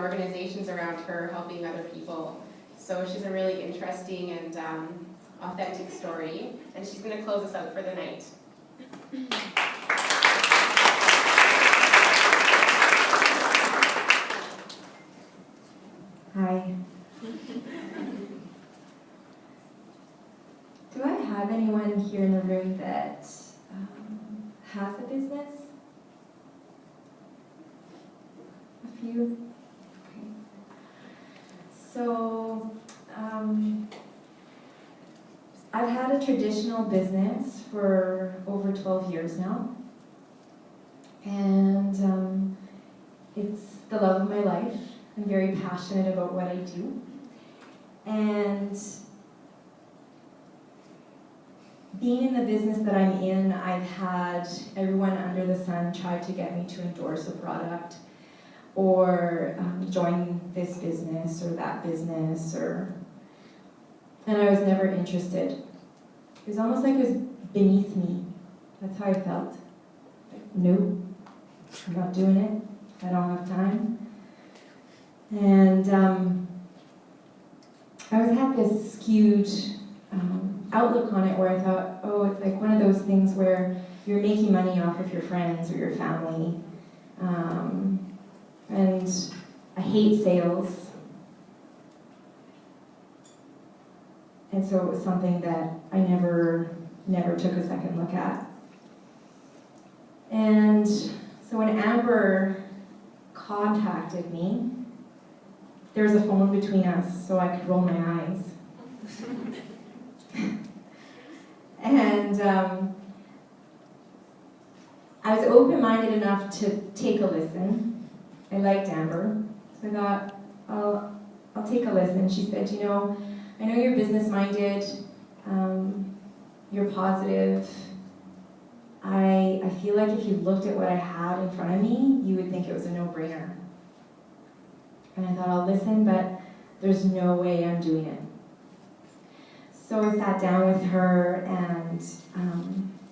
organizations around her helping other people. So she's a really interesting and authentic story, and she's going to close us out for the night. Hi. Do I have anyone here in the room that has a business? A few? Okay. So, I've had a traditional business for over 12 years now. And it's the love of my life. I'm very passionate about what I do. And being in the business that I'm in, I've had everyone under the sun try to get me to endorse a product or join this business or that business, and I was never interested. It was almost like it was beneath me. That's how I felt. Nope, I'm not doing it. I don't have time. And I always had this skewed outlook on it where I thought, oh, it's like one of those things where you're making money off of your friends or your family. And I hate sales. And so it was something that I never took a second look at. And so when Amber contacted me, there was a phone between us so I could roll my eyes. And I was open-minded enough to take a listen. I liked Amber, so I thought, I'll take a listen. She said, you know, I know you're business-minded, you're positive. I feel like if you looked at what I had in front of me, you would think it was a no-brainer. And I thought, I'll listen, but there's no way I'm doing it. So I sat down with her and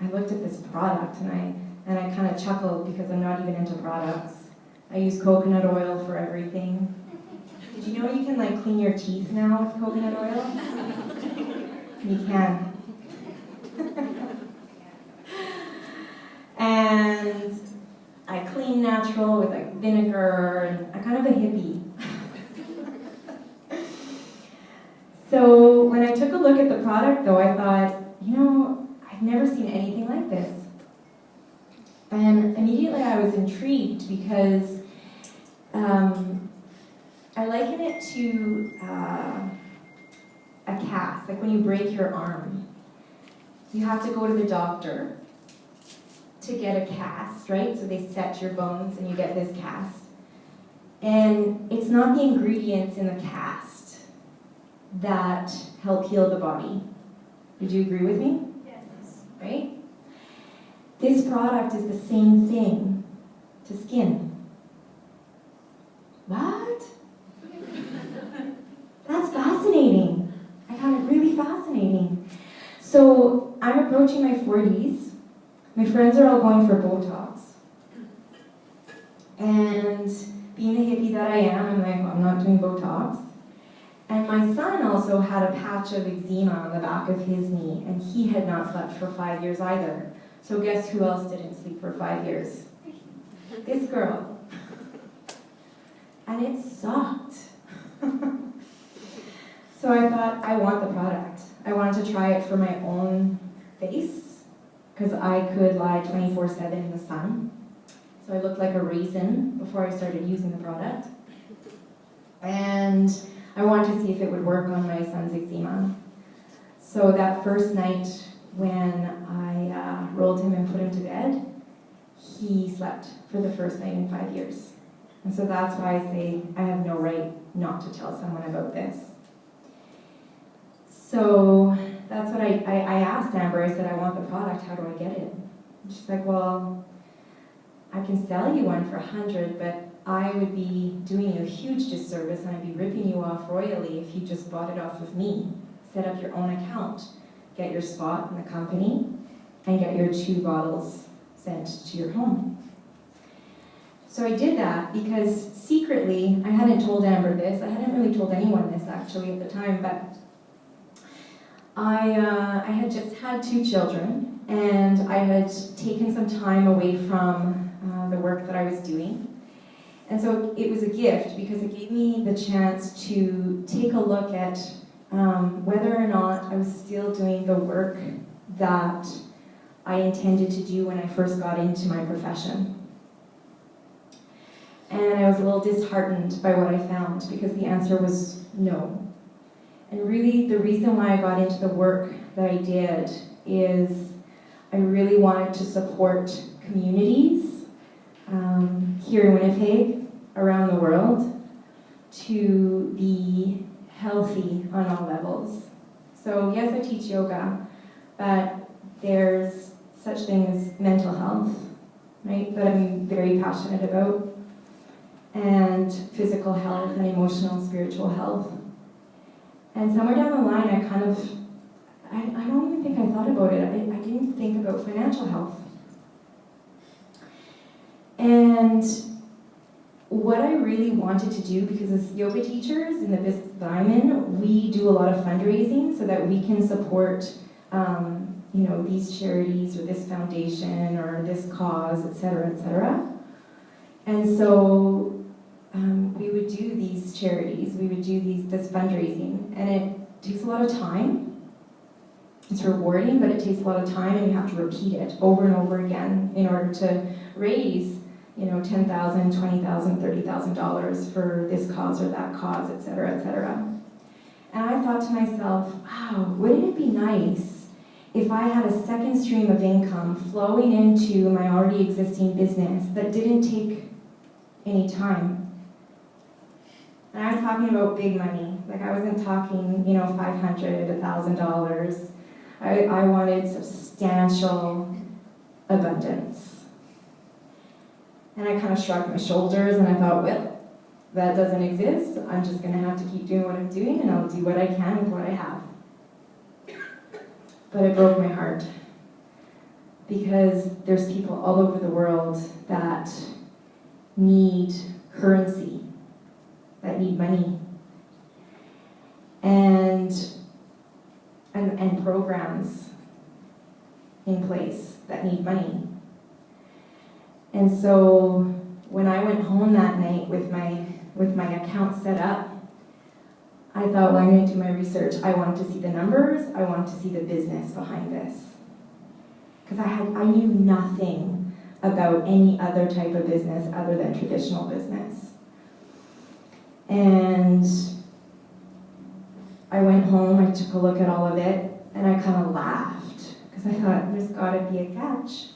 I looked at this product and I kind of chuckled because I'm not even into products. I use coconut oil for everything. Did you know you can like clean your teeth now with coconut oil? You can. And I clean natural with like vinegar, and I'm kind of a hippie. So when I took a look at the product though, I thought, you know, I've never seen anything like this. And immediately I was intrigued because I liken it to a cast, like when you break your arm. You have to go to the doctor to get a cast, right? So they set your bones and you get this cast. And it's not the ingredients in the cast that help heal the body. Would you agree with me? Yes. Right? This product is the same thing to skin. What? That's fascinating. I found it really fascinating. So I'm approaching my 40s. My friends are all going for Botox. And being the hippie that I am, I'm like, well, I'm not doing Botox. And my son also had a patch of eczema on the back of his knee, and he had not slept for 5 years either. So guess who else didn't sleep for 5 years? This girl. And it sucked. So I thought, I want the product. I wanted to try it for my own face, because I could lie 24/7 in the sun. So I looked like a raisin before I started using the product. And I wanted to see if it would work on my son's eczema. So that first night when I rolled him and put him to bed, he slept for the first night in 5 years. And so that's why I say I have no right not to tell someone about this. So that's what I asked Amber. I said, I want the product, how do I get it? And she's like, well, I can sell you one for $100, but I would be doing you a huge disservice and I'd be ripping you off royally if you just bought it off of me. Set up your own account, get your spot in the company, and get your 2 bottles sent to your home. So I did that because secretly, I hadn't told Amber this, I hadn't really told anyone this actually at the time, but I had just had 2 children, and I had taken some time away from the work that I was doing. And so it was a gift because it gave me the chance to take a look at whether or not I was still doing the work that I intended to do when I first got into my profession. And I was a little disheartened by what I found because the answer was no. And really the reason why I got into the work that I did is I really wanted to support communities here in Winnipeg, around the world, to be healthy on all levels. So yes, I teach yoga, but there's such thing as mental health, right, that I'm very passionate about, and physical health and emotional and spiritual health. And somewhere down the line, I don't even think I thought about it. I didn't think about financial health. And what I really wanted to do, because as yoga teachers in the business that I'm in, we do a lot of fundraising so that we can support these charities or this foundation or this cause, etc., etc. And so we would do these charities, we would do this fundraising, and it takes a lot of time. It's rewarding, but it takes a lot of time, and you have to repeat it over and over again in order to raise, $10,000, $20,000, $30,000 for this cause or that cause, etc., etc. And I thought to myself, wow, wouldn't it be nice if I had a second stream of income flowing into my already existing business that didn't take any time? And I was talking about big money. Like, I wasn't talking, $500, $1,000. I wanted substantial abundance. And I kind of shrugged my shoulders and I thought, well, that doesn't exist. I'm just going to have to keep doing what I'm doing, and I'll do what I can with what I have. But it broke my heart because there's people all over the world that need currency, that need money, and programs in place that need money. And so when I went home that night with my account set up, I thought, well, I'm going to do my research. I want to see the numbers. I want to see the business behind this. Because I knew nothing about any other type of business other than traditional business. And I went home, I took a look at all of it, and I kind of laughed. Because I thought, there's got to be a catch.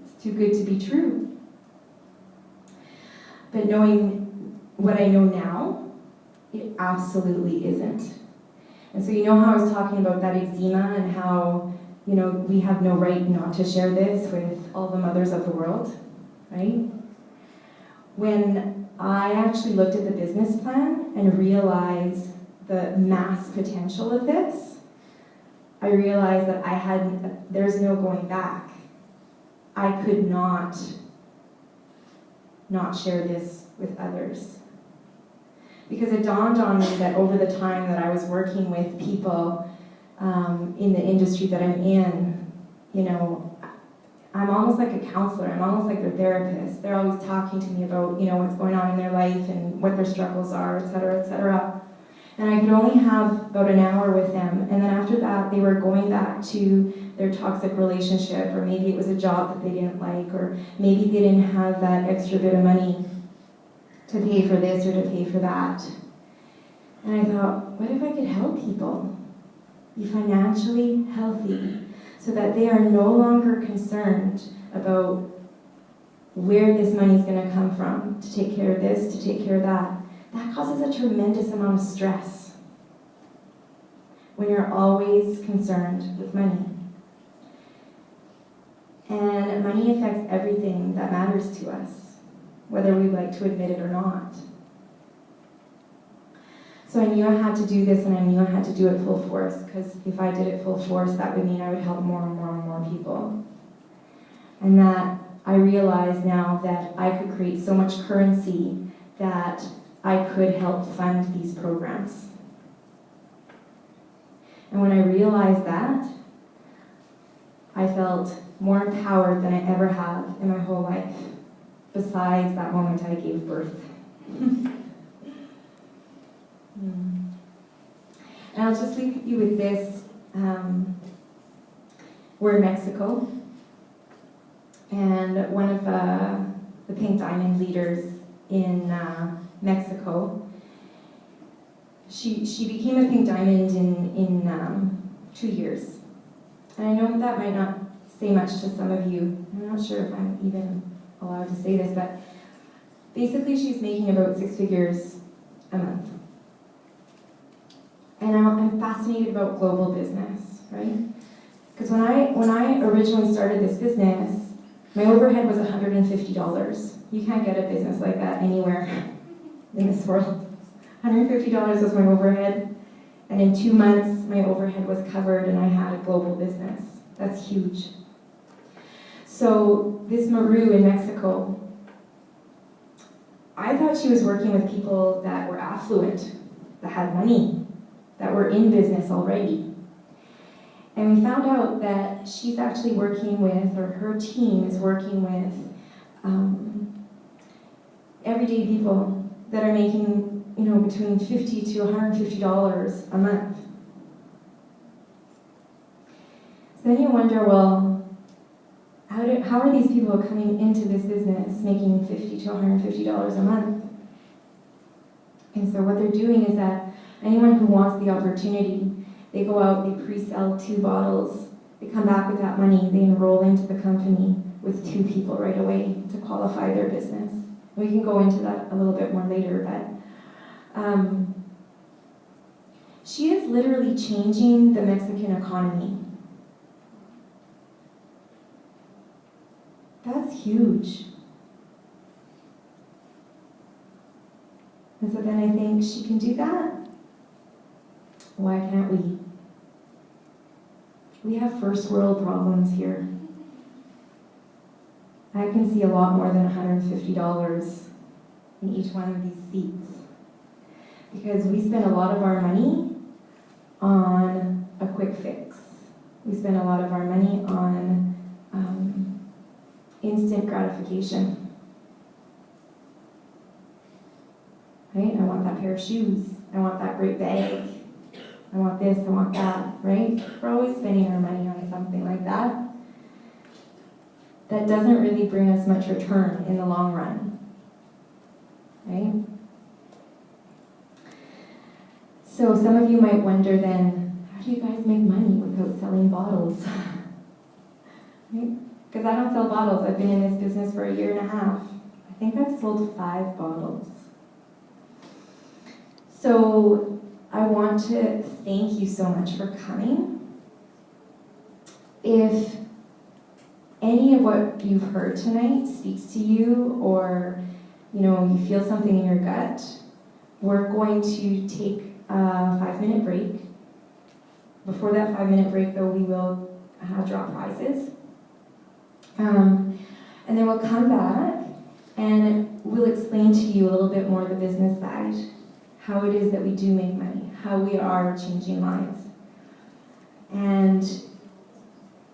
It's too good to be true. But knowing what I know now, it absolutely isn't. And so how I was talking about that eczema and how, we have no right not to share this with all the mothers of the world, right? When I actually looked at the business plan and realized the mass potential of this, I realized that there's no going back. I could not share this with others. Because it dawned on me that over the time that I was working with people in the industry that I'm in, I'm almost like a counselor. I'm almost like their therapist. They're always talking to me about, what's going on in their life and what their struggles are, et cetera, et cetera. And I could only have about an hour with them. And then after that, they were going back to their toxic relationship, or maybe it was a job that they didn't like, or maybe they didn't have that extra bit of money to pay for this or to pay for that. And I thought, what if I could help people be financially healthy so that they are no longer concerned about where this money is going to come from, to take care of this, to take care of that. That causes a tremendous amount of stress when you're always concerned with money. And money affects everything that matters to us, whether we like to admit it or not. So I knew I had to do this, and I knew I had to do it full force, because if I did it full force, that would mean I would help more and more and more people. And that I realize now that I could create so much currency that I could help fund these programs. And when I realized that, I felt more empowered than I ever have in my whole life, besides that moment I gave birth. And I'll just leave you with this. We're in Mexico, and one of the Pink Diamond leaders in Mexico, she became a Pink Diamond in 2 years. And I know that might not say much to some of you. I'm not sure if I'm even allowed to say this, but basically she's making about 6 figures a month. And I'm fascinated about global business, right? Because when I originally started this business, my overhead was $150. You can't get a business like that anywhere in this world. $150 was my overhead, and in 2 months, my overhead was covered and I had a global business. That's huge. So this Maru in Mexico, I thought she was working with people that were affluent, that had money, that were in business already. And we found out that she's actually working with, or her team is working with, everyday people that are making, between $50 to $150 a month. So then you wonder, well, how are these people coming into this business making $50 to $150 a month? And so what they're doing is that anyone who wants the opportunity, they go out, they pre-sell 2 bottles, they come back with that money, they enroll into the company with 2 people right away to qualify their business. We can go into that a little bit more later, but she is literally changing the Mexican economy. That's huge. And so then I think she can do that. Why can't we? We have first world problems here. I can see a lot more than $150 in each one of these seats. Because we spend a lot of our money on a quick fix. We spend a lot of our money on instant gratification. Right? I want that pair of shoes. I want that great bag. I want this, I want that, right? We're always spending our money on something like that. That doesn't really bring us much return in the long run, right? So some of you might wonder then, how do you guys make money without selling bottles? Right? Because I don't sell bottles. I've been in this business for 1.5 years. I think I've sold 5 bottles. So I want to thank you so much for coming. If any of what you've heard tonight speaks to you, or you feel something in your gut, we're going to take a 5-minute break. Before that 5-minute break, though, we will drop prizes. And then we'll come back and we'll explain to you a little bit more the business side, how it is that we do make money, how we are changing lives. And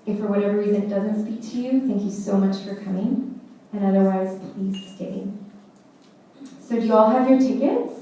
if for whatever reason it doesn't speak to you, thank you so much for coming. And otherwise, please stay. So do you all have your tickets?